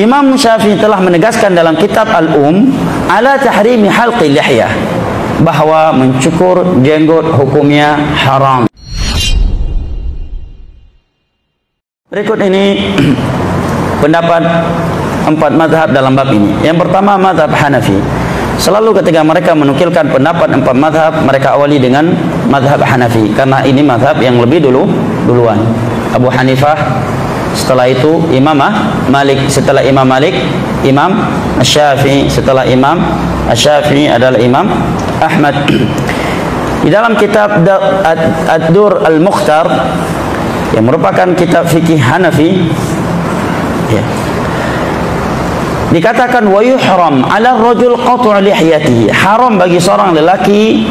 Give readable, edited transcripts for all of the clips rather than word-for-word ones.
Imam Syafi'i telah menegaskan dalam kitab ala tahrimi halqi lihyah, bahwa mencukur jenggot hukumnya haram. Berikut ini pendapat 4 mazhab dalam bab ini. Yang pertama, mazhab Hanafi. Selalu ketika mereka menukilkan pendapat 4 mazhab, mereka awali dengan mazhab Hanafi, karena ini mazhab yang lebih duluan. Abu Hanifah, setelah itu Imam Malik, setelah Imam Malik Imam Syafi'i, setelah Imam Syafi'i adalah Imam Ahmad. Di dalam kitab Ad-Dur Al-Mukhtar yang merupakan kitab fikih Hanafi, ya, dikatakan wa yuhram 'ala ar-rajul qat'u lihyatihi, haram bagi seorang lelaki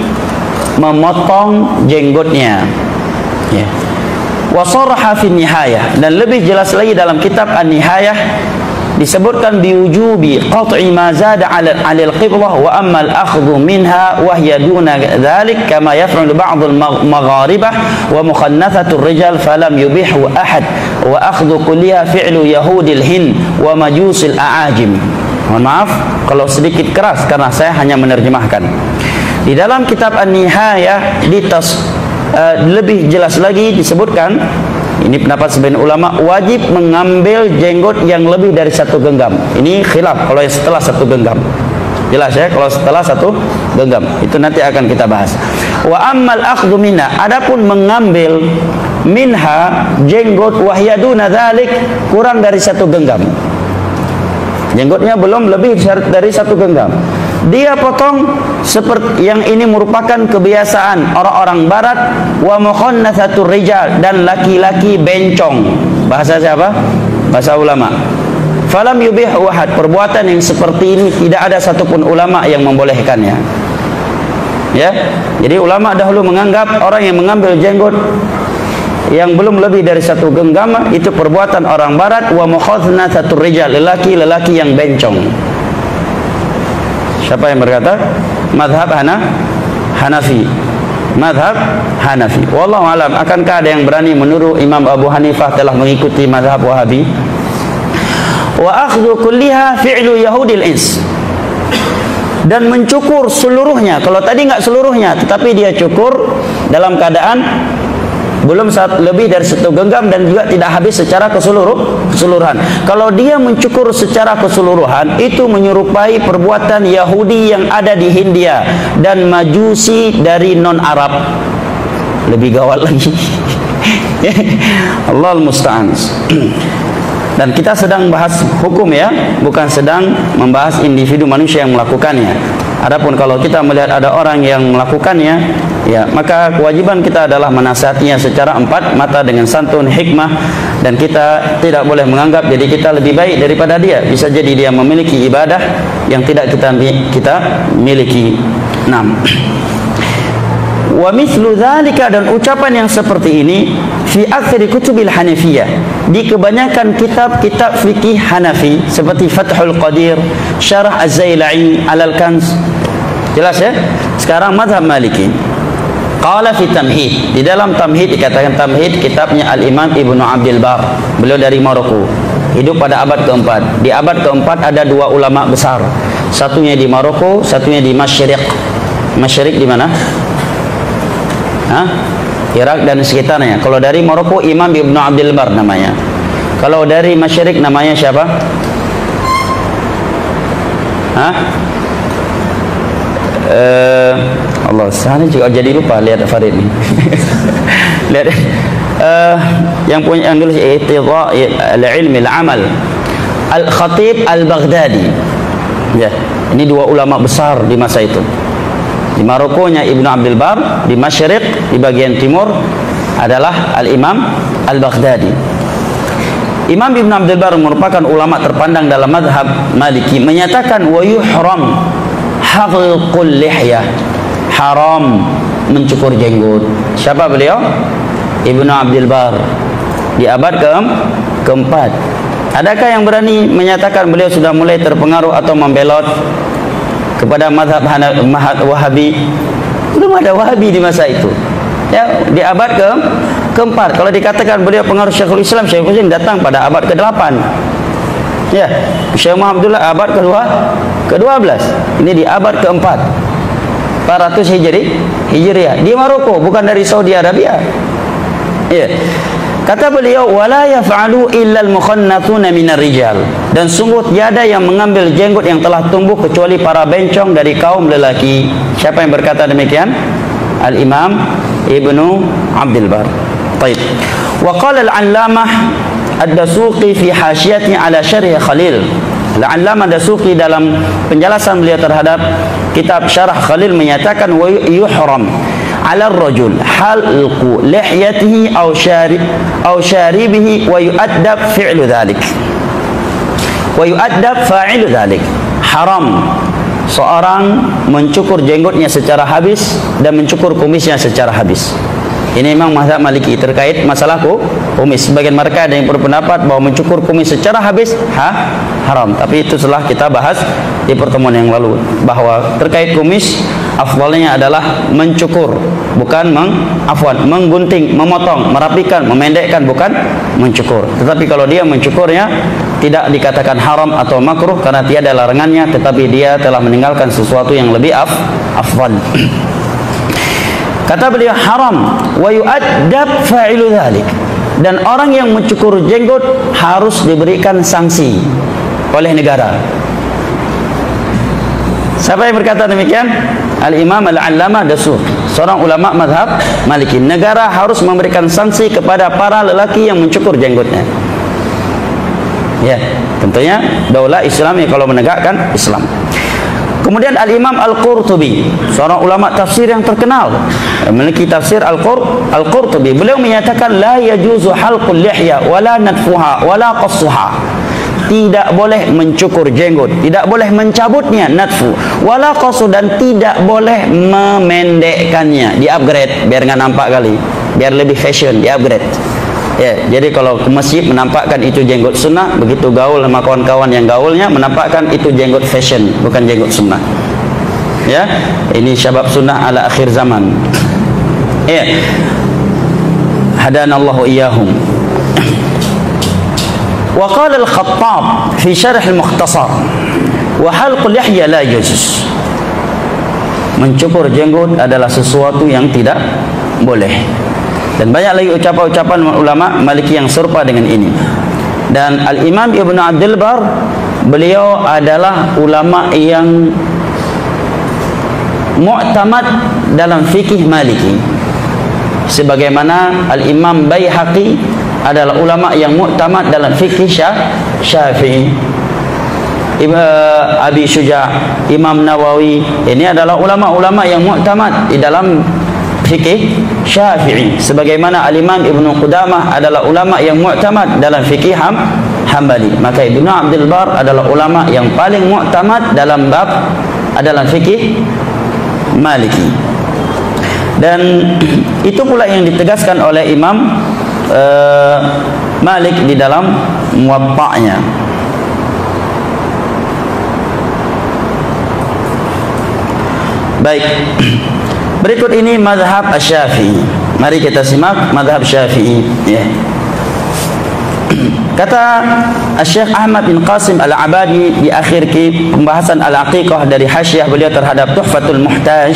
memotong jenggotnya, ya. Wa saraha fi nihayah, dan lebih jelas lagi dalam kitab An-Nihayah disebutkan biwujubi qat'i ma zada 'ala al-qiblah wa amma al-akhdhu minha wa hiya duna dhalik kama yaf'alu ba'd al-magharibah wa mukhannathatu ar-rijal falam yubihu ahad wa akhdhu kulliha fi'lu yahudil Hind wa majusil a'ajim. Mohon maaf kalau sedikit keras karena saya hanya menerjemahkan. Di dalam kitab An-Nihayah lebih jelas lagi disebutkan, ini pendapat sebagian ulama, wajib mengambil jenggot yang lebih dari 1 genggam. Ini khilaf kalau setelah 1 genggam. Jelas ya, kalau setelah 1 genggam. Itu nanti akan kita bahas. Wa ammal akhdhu minha, adapun mengambil minha jenggot wahyaduna dzalik, kurang dari 1 genggam. Jenggotnya belum lebih dari 1 genggam. Dia potong seperti yang ini merupakan kebiasaan orang-orang barat, wa mukhannatsatur rijal, dan laki-laki bencong. Bahasa siapa? Bahasa ulama. Falam yubihu ahad, perbuatan yang seperti ini tidak ada satupun ulama yang membolehkannya. Ya. Jadi ulama dahulu menganggap orang yang mengambil jenggot yang belum lebih dari 1 genggam itu perbuatan orang barat, wa mukhannatsatur rijal, lelaki yang bencong. Siapa yang berkata? Mazhab Hanafi. Mazhab Hanafi. Wallahu alam. Akankah ada yang berani menuduh Imam Abu Hanifah telah mengikuti mazhab Wahabi? Wa akhdhu kulliha fi'lu yahudil ins, dan mencukur seluruhnya. Kalau tadi enggak seluruhnya, tetapi dia cukur dalam keadaan belum lebih dari 1 genggam dan juga tidak habis secara keseluruhan. Kalau dia mencukur secara keseluruhan, itu menyerupai perbuatan Yahudi yang ada di Hindia dan Majusi dari non-Arab. Lebih gawat lagi. Allahul musta'an. Dan kita sedang bahas hukum ya, bukan sedang membahas individu manusia yang melakukannya. Adapun kalau kita melihat ada orang yang melakukannya, ya, maka kewajiban kita adalah menasihatinya secara 4 mata dengan santun, hikmah, dan kita tidak boleh menganggap jadi kita lebih baik daripada dia. Bisa jadi dia memiliki ibadah yang tidak kita miliki. 6. Wa mithlu dzalika, dan ucapan yang seperti ini fi aktsari kutubil Hanafiyah, di kebanyakan kitab-kitab fikih Hanafi seperti Fathul Qadir, Syarah Az-Zailai, Al-Kanz. Jelas ya? Sekarang mazhab Maliki. Qala fi Tamhid, di dalam Tamhid dikatakan, Tamhid kitabnya Al-Imam Ibnu Abdul Bar. Beliau dari Maroko, hidup pada abad ke-4. Di abad ke-4 ada 2 ulama besar. Satunya di Maroko, satunya di Masyriq. Masyriq di mana? Irak dan sekitarnya. Kalau dari Maroko, Imam Ibnu Abdul Bar namanya. Kalau dari Masyriq namanya siapa? Allah, saya juga jadi lupa lihat Farid nih. Lihat yang punya, yang nulis Iqtidha al-Ilm al-Amal, Al-Khatib Al-Baghdadi. Ya, ini 2 ulama besar di masa itu. Di Marokonya Ibnu Abdul Bar, di Masyriq, di bagian timur adalah Al-Imam Al-Baghdadi. Imam Ibnu Abdul Bar merupakan ulama terpandang dalam mazhab Maliki, menyatakan wa yuhram halqul lihyah, haram mencukur jenggot. Siapa beliau? Ibnu Abdul Bar, di abad ke-4. Adakah yang berani menyatakan beliau sudah mulai terpengaruh atau membelot kepada mazhab Wahabi? Belum ada Wahabi di masa itu. Ya, di abad ke-4. Kalau dikatakan beliau pengaruh Syekhul Islam datang pada abad ke-8. Ya, Syekh Muhammad Abdullah abad ke-12. Ini di abad ke-4. 400 Hijriah di Maroko, bukan dari Saudi Arabia. Ya. Kata beliau, wala yaf'alu illa al-mukhannathuna minar rijal. Dan sungguh tiada yang mengambil jenggot yang telah tumbuh kecuali para bencong dari kaum lelaki. Siapa yang berkata demikian? Al-Imam Ibnu Abdul Bar. Baik. Wa qala al-'allamah ad-Dasuqi fi hasyiyati ala syarh Khalil. Al-'allamah Dasuqi dalam penjelasan beliau terhadap kitab Syarah Khalil menyatakan wa yuhram 'ala ar-rajul halqu lihyatihi aw sharibihi wa yu'addab fi'lu dhalik. Wa yu'addab fa'ilu dhalik. Haram seorang mencukur jenggotnya secara habis dan mencukur kumisnya secara habis. Ini memang mazhab Maliki terkait masalah kumis. Sebagian mereka ada yang berpendapat bahwa mencukur kumis secara habis haram. Tapi itu telah kita bahas di pertemuan yang lalu, bahwa terkait kumis afdalnya adalah mencukur, bukan menggunting, memotong, merapikan, memendekkan, bukan mencukur. Tetapi kalau dia mencukurnya tidak dikatakan haram atau makruh karena tiada larangannya, tetapi dia telah meninggalkan sesuatu yang lebih afdal. Kata beliau, haram wa yu'addab fa'ilu dhalik. Dan orang yang mencukur jenggot harus diberikan sanksi oleh negara. Siapa yang berkata demikian? Al-Imam Al-'Allamah Dasuqi, seorang ulama mazhab Maliki. Negara harus memberikan sanksi kepada para lelaki yang mencukur jenggotnya. Ya, tentunya daulah Islam kalau menegakkan Islam. Kemudian Al-Imam Al-Qurtubi, seorang ulama tafsir yang terkenal, memiliki tafsir Al-Qurtubi. Beliau menyatakan la yajuzu halqul lihya wala natfuha wala qassuha. Tidak boleh mencukur jenggot, tidak boleh mencabutnya, natfu, wala qassu, dan tidak boleh memendekkannya, di-upgrade biar enggak nampak kali, biar lebih fashion, di-upgrade. Ya, jadi kalau ke masjid menampakkan itu jenggot sunnah, begitu gaul sama kawan-kawan yang gaulnya menampakkan itu jenggot fashion, bukan jenggot sunnah. Ya, ini syabab sunnah ala akhir zaman. Ya, hadanallahu iyahum. Wa qala al-Khattab fi syarh al-Mukhtasar wa halq al-lihya la yajuz. Mencukur jenggot adalah sesuatu yang tidak boleh. Dan banyak lagi ucapan-ucapan ulama Maliki yang serupa dengan ini. Dan Al-Imam Ibnu Abdul Bar, beliau adalah ulama yang mu'tamad dalam fikih Maliki, sebagaimana Al-Imam Baihaqi adalah ulama yang mu'tamad dalam fikih Syafi'i. Abi Syuja', Imam Nawawi, ini adalah ulama-ulama yang mu'tamad di dalam fikih Syafi'i, sebagaimana Al-Imam Ibnu Qudamah adalah ulama yang mu'tamad dalam fikih Hambali. Maka Ibnu Abdul Bar adalah ulama yang paling mu'tamad dalam bab adalah fikih Maliki. Dan itu pula yang ditegaskan oleh Imam Malik di dalam Muwatta'nya. Baik, berikut ini mazhab Asy-Syafi'i. Mari kita simak mazhab Syafi'i, ya. Kata Syekh Ahmad bin Qasim Al-Abadi di akhir pembahasan Al-Aqiqah dari hasyiah beliau terhadap Tuhfatul Muhtaj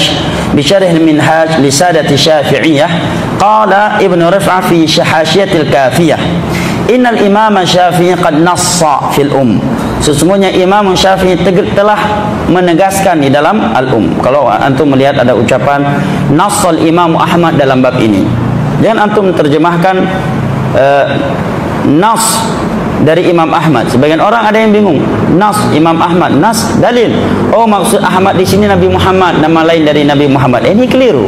bi Syarh Al-Minhaj li Sadati Syafi'iyah, qala Ibnu Rif'ah fi Hasyiatil Kafiyah, innal Imam Syafi'i qad nassa fil sesungguhnya Imam Syafi'i telah menegaskan di dalam Al-Um. Kalau antum melihat ada ucapan nassal Imam Ahmad dalam bab ini, jangan antum terjemahkan nas dari Imam Ahmad. Sebagian orang ada yang bingung, nas Imam Ahmad, nas dalil. Oh, maksud Ahmad di sini Nabi Muhammad, nama lain dari Nabi Muhammad. Ini keliru.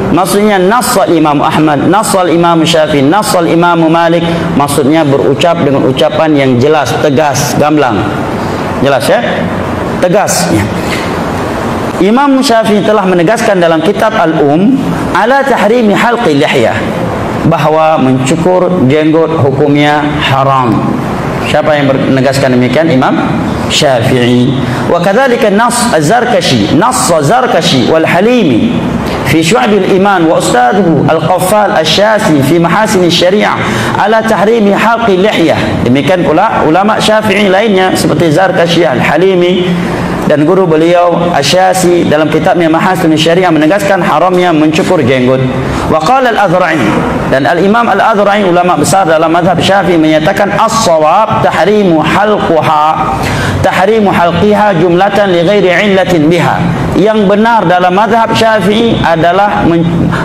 Maksudnya nassal Imam Ahmad, nassal Imam Syafi'i, nassal Imam Malik, maksudnya berucap dengan ucapan yang jelas, tegas, gamblang. Jelas ya? Tegas ya. Imam Syafi'i telah menegaskan dalam kitab Al-Um ala tahrimi halqi lihyah, bahwa mencukur jenggot hukumnya haram. Siapa yang menegaskan demikian? Imam Syafi'i. Wa kadzalika nas Az-Zarkashi, nass Az-Zarkashi wal Halimi fi Syu'abil Iman wa ustadhuhu Al-Qaffal Asy-Syasi fi Mahasin Syariah ala tahrimi halqi lihyah. Demikian pula ulama Syafi'i lainnya seperti Zarkasyih, Al-Halimi dan guru beliau Asy-Syasi dalam kitabnya Mahasin Syariah menegaskan haramnya mencukur jenggot. Wa qala Al-Azra'i, dan Al-Imam Al-Azra'i ulama besar dalam mazhab Syafi'i menyatakan as-shawab tahrimu halqiha jumlatan li ghairi illatin biha. Yang benar dalam mazhab Syafi'i adalah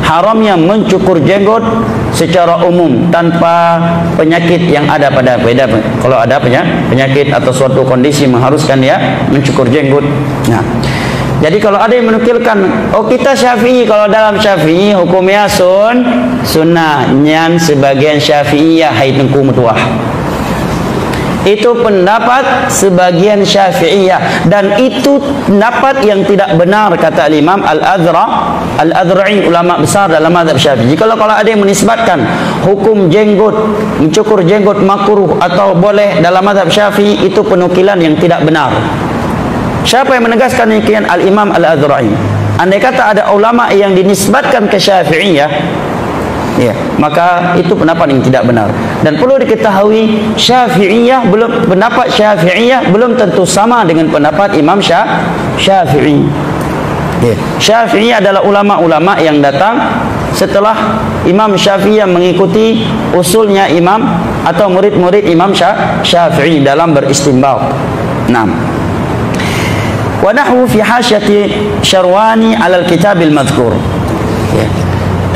haramnya mencukur jenggot secara umum tanpa penyakit yang ada pada beda. Kalau ada penyakit atau suatu kondisi mengharuskan dia mencukur jenggot. Nah, jadi kalau ada yang menukilkan, oh kita Syafi'i, kalau dalam Syafi'i hukumnya sunnah, nyan sebagian Syafi'iyah hai tengku mutuah. Itu pendapat sebagian Syafi'iyah, dan itu pendapat yang tidak benar kata Imam Al-Azra'i ulama besar dalam mazhab Syafi'i. Kalau ada yang menisbatkan hukum jenggot, mencukur jenggot makruh atau boleh dalam mazhab Syafi'i, itu penukilan yang tidak benar. Siapa yang menegaskan demikian? Al-Imam Al-Azra'i. Andai kata ada ulama yang dinisbatkan ke Syafi'iyah, ya, maka itu pendapat yang tidak benar. Dan perlu diketahui pendapat Syafi'iyah belum tentu sama dengan pendapat Imam Syafi'i. Ya. Syafi'i adalah ulama-ulama yang datang setelah Imam Syafi'i yang mengikuti usulnya imam atau murid-murid Imam Syafi'i dalam beristinbat. 6. Wa nahwu fi hasyati Syarwani 'ala al-kitab al-madhkur. Ya.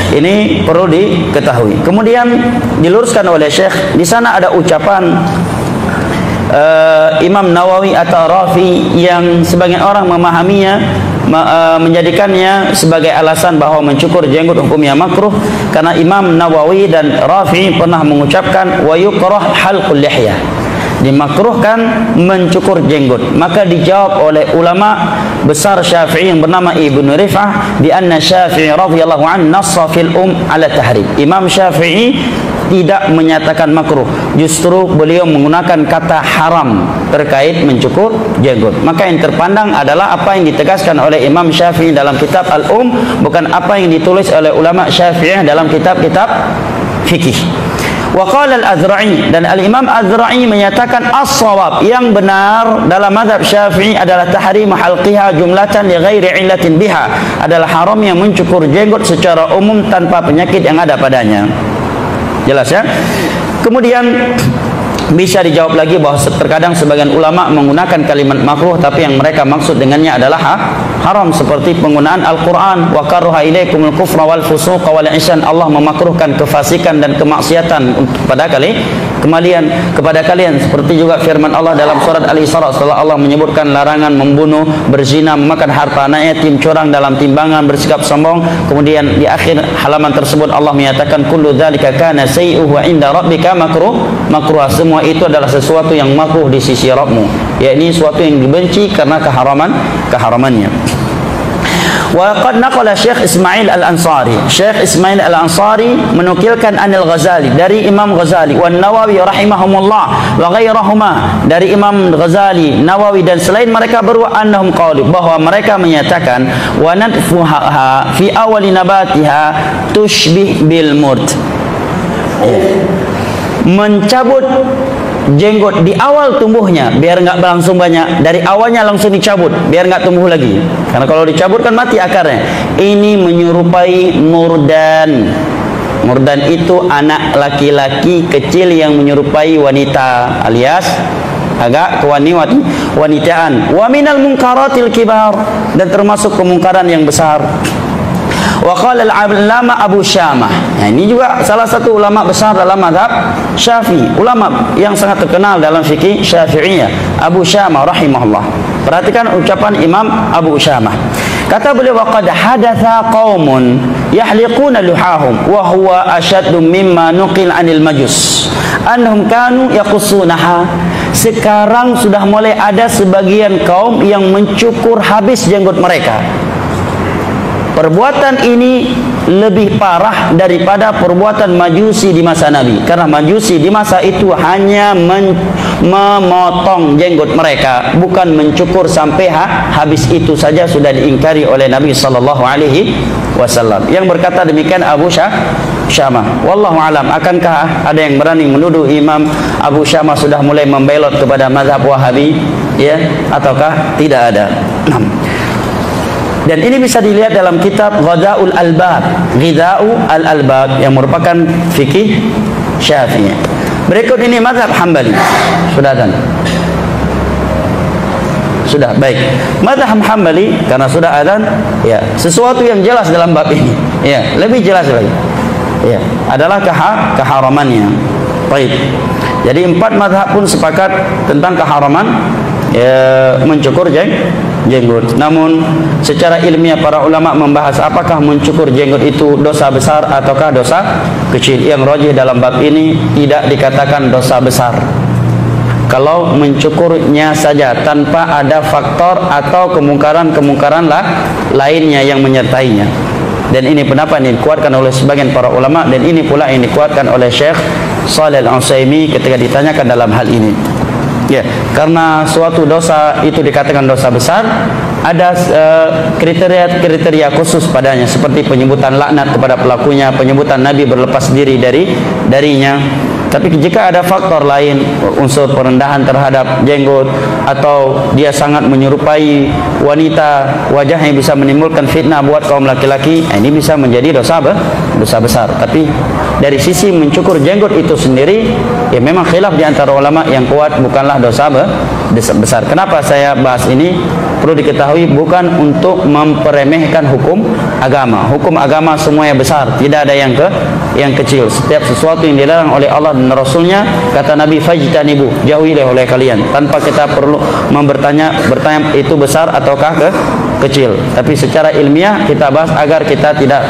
Ini perlu diketahui. Kemudian diluruskan oleh Syekh, di sana ada ucapan Imam Nawawi atau Rafi yang sebagian orang memahaminya menjadikannya sebagai alasan bahwa mencukur jenggot hukumnya makruh, karena Imam Nawawi dan Rafi pernah mengucapkan wa yukrah halqul lihyah, dimakruhkan mencukur jenggot. Maka dijawab oleh ulama besar Syafi'i yang bernama Ibnu Rif'ah bi anna Syafi'i radhiyallahu anhu nassa fil ala tahrim. Imam Syafi'i tidak menyatakan makruh, justru beliau menggunakan kata haram terkait mencukur jenggot. Maka yang terpandang adalah apa yang ditegaskan oleh Imam Syafi'i dalam kitab bukan apa yang ditulis oleh ulama Syafi'i dalam kitab-kitab fikih. Wa qala Al-Azra'i, dan Al-Imam Azra'i menyatakan as-shawab, yang benar dalam mazhab Syafi'i adalah tahrim halqiha jumlatan li ghairi illatin biha, adalah haram yang mencukur jenggot secara umum tanpa penyakit yang ada padanya. Jelas ya? Kemudian bisa dijawab lagi bahwa terkadang sebagian ulama menggunakan kalimat makruh tapi yang mereka maksud dengannya adalah haram, seperti penggunaan Al-Quran wa karaha ilaikumul kufra wal fusuqa wal isyan. Allah memakruhkan kefasikan dan kemaksiatan kepada kalian, seperti juga firman Allah dalam surat Al-Isra setelah Allah menyebutkan larangan membunuh, berzina, memakan harta anak yatim, curang dalam timbangan, bersikap sombong. Kemudian di akhir halaman tersebut Allah menyatakan kullu dzalika kana sayyi'uhu 'inda rabbika makruh. Semua itu adalah sesuatu yang makruh di sisi Rabbmu, yakni sesuatu yang dibenci karena keharamannya. Wa qad naqala Syekh Ismail Al-Ansari. Syekh Ismail Al-Ansari menukilkan Anil Ghazali dari Imam Ghazali, wa Nawawi rahimahumullah wa ghairahuma, dari Imam Ghazali, Nawawi dan selain mereka berdua, annahum qalu, bahwa mereka menyatakan wa nadfuha fi awali nabatiha tushbih bil murt. Mencabut jenggot di awal tumbuhnya biar enggak langsung banyak, dari awalnya langsung dicabut biar enggak tumbuh lagi, karena kalau dicabut kan mati akarnya. Ini menyerupai murdan. Murdan itu anak laki-laki kecil yang menyerupai wanita, alias agak kewanitaan. Wa minal munkaratil kibar, dan termasuk kemungkaran yang besar. Wa qala al-'allama Abu Syamah. Nah, ini juga salah satu ulama besar dalam mazhab Syafi'i, ulama yang sangat terkenal dalam fikih Syafi'iyah, Abu Syamah rahimahullah. Perhatikan ucapan Imam Abu Syamah. Kata beliau, wa qad hadatha qaumun yahliquna luhahum wa huwa ashaddu mimma nuqil 'anil majus annahum kanu yaqussunaha. Sekarang sudah mulai ada sebagian kaum yang mencukur habis jenggot mereka. Perbuatan ini lebih parah daripada perbuatan Majusi di masa Nabi, karena Majusi di masa itu hanya memotong jenggot mereka, bukan mencukur sampai habis. Itu saja sudah diingkari oleh Nabi sallallahu alaihi wasallam. Yang berkata demikian Abu Syamah. Wallahu alam. Akankah ada yang berani menuduh Imam Abu Syamah sudah mulai membelot kepada mazhab Wahabi, ya, ataukah tidak ada? Dan ini bisa dilihat dalam kitab Ghidha'ul Albab yang merupakan fikih Syafi'i. Berikut ini mazhab Hambali. Sudah dan sudah baik. Mazhab Hambali karena sudah adzan, ya, sesuatu yang jelas dalam bab ini, ya, lebih jelas lagi, ya, adalah keharamannya. Baik. Jadi 4 mazhab pun sepakat tentang keharaman, ya, mencukur jenggot. Namun secara ilmiah para ulama membahas apakah mencukur jenggot itu dosa besar ataukah dosa kecil. Yang rajih dalam bab ini tidak dikatakan dosa besar kalau mencukurnya saja tanpa ada faktor atau kemungkaran lainnya yang menyertainya. Dan ini pendapat yang dikuatkan oleh sebagian para ulama, dan ini pula yang dikuatkan oleh Syekh Shalih Al-Utsaimin ketika ditanyakan dalam hal ini. Ya, karena suatu dosa itu dikatakan dosa besar, ada kriteria khusus padanya, seperti penyebutan laknat kepada pelakunya, penyebutan Nabi berlepas diri darinya. Tapi jika ada faktor lain, unsur perendahan terhadap jenggot, atau dia sangat menyerupai wanita, wajahnya bisa menimbulkan fitnah buat kaum laki-laki, ini bisa menjadi dosa besar. Tapi dari sisi mencukur jenggot itu sendiri, ya memang khilaf di antara ulama, yang kuat bukanlah dosa besar. Kenapa saya bahas ini? Perlu diketahui bukan untuk memperemehkan hukum agama. Hukum agama semuanya besar, tidak ada yang kecil. Setiap sesuatu yang dilarang oleh Allah dan Rasulnya, kata Nabi, fajtanibu, jauhilah oleh kalian, tanpa kita perlu bertanya itu besar ataukah kecil. Tapi secara ilmiah kita bahas agar kita tidak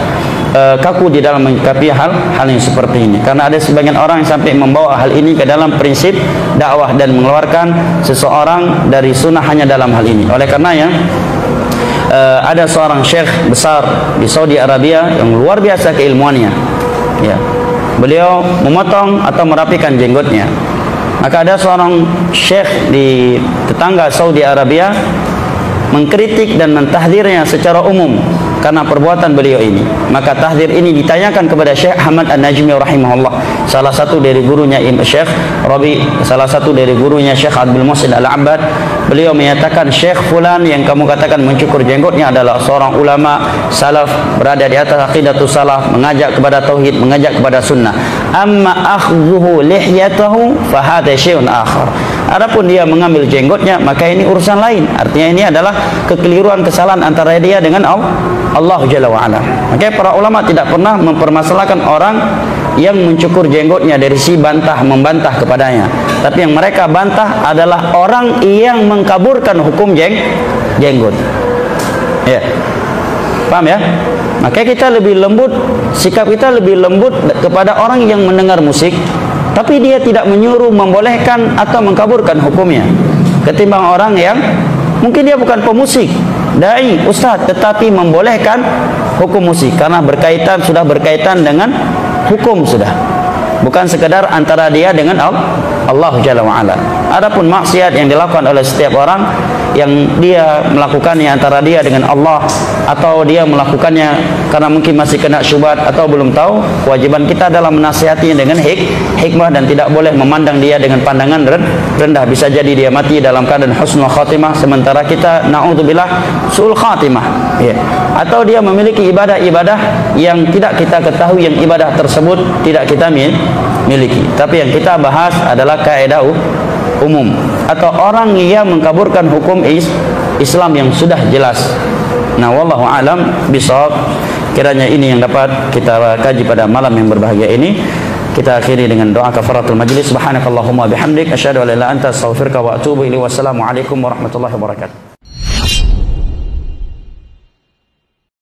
kaku di dalam menyikapi hal yang seperti ini. Karena ada sebagian orang yang sampai membawa hal ini ke dalam prinsip dakwah dan mengeluarkan seseorang dari sunnah hanya dalam hal ini. Oleh karenanya ada seorang syekh besar di Saudi Arabia yang luar biasa keilmuannya, ya, beliau memotong atau merapikan jenggotnya. Maka ada seorang syekh di tetangga Saudi Arabia mengkritik dan mentahdirnya secara umum karena perbuatan beliau ini. Maka tahdir ini ditanyakan kepada Syekh Ahmad An-Najmi rahimahullah, salah satu dari gurunya Syekh Rabi, salah satu dari gurunya Syekh Abdul Muhsin Al-Abbad. Beliau menyatakan, Syekh fulan yang kamu katakan mencukur jenggotnya adalah seorang ulama salaf, berada di atas aqidatus salaf, mengajak kepada tauhid, mengajak kepada sunnah. Amma akhdhuhu lihyatahu fa hadha syai'un akhar. Adapun dia mengambil jenggotnya, maka ini urusan lain. Artinya ini adalah kekeliruan, kesalahan antara dia dengan Allah Jalla wa'ala. Maka para ulama tidak pernah mempermasalahkan orang yang mencukur jenggotnya dari si membantah kepadanya. Tapi yang mereka bantah adalah orang yang mengkaburkan hukum jenggot. Ya, paham ya? Maka kita lebih lembut, sikap kita lebih lembut kepada orang yang mendengar musik, tapi dia tidak menyuruh, membolehkan atau mengkaburkan hukumnya, ketimbang orang yang mungkin dia bukan pemusik, dai, ustaz, tetapi membolehkan hukum musik karena sudah berkaitan dengan hukum, sudah bukan sekedar antara dia dengan Allah Jalla wa'ala. Adapun maksiat yang dilakukan oleh setiap orang, yang dia melakukannya antara dia dengan Allah, atau dia melakukannya karena mungkin masih kena syubhat atau belum tahu, kewajiban kita adalah menasihatinya dengan hikmah dan tidak boleh memandang dia dengan pandangan rendah. Bisa jadi dia mati dalam keadaan husnul khatimah, sementara kita na'udzubillah su'ul khatimah, ya. Atau dia memiliki ibadah-ibadah yang tidak kita ketahui, yang ibadah tersebut tidak kita miliki. Tapi yang kita bahas adalah kaidah umum, atau orang yang mengkaburkan hukum Islam yang sudah jelas. Nah, wallahu alam bisawab. Kiranya ini yang dapat kita kaji pada malam yang berbahagia ini. Kita akhiri dengan doa kafaratul majlis. Subhanakallahumma bihamdik asyhadu an la ilaha illa anta astaghfiruka wa atubu ilaik. Wassalamu alaikum warahmatullahi wabarakatuh.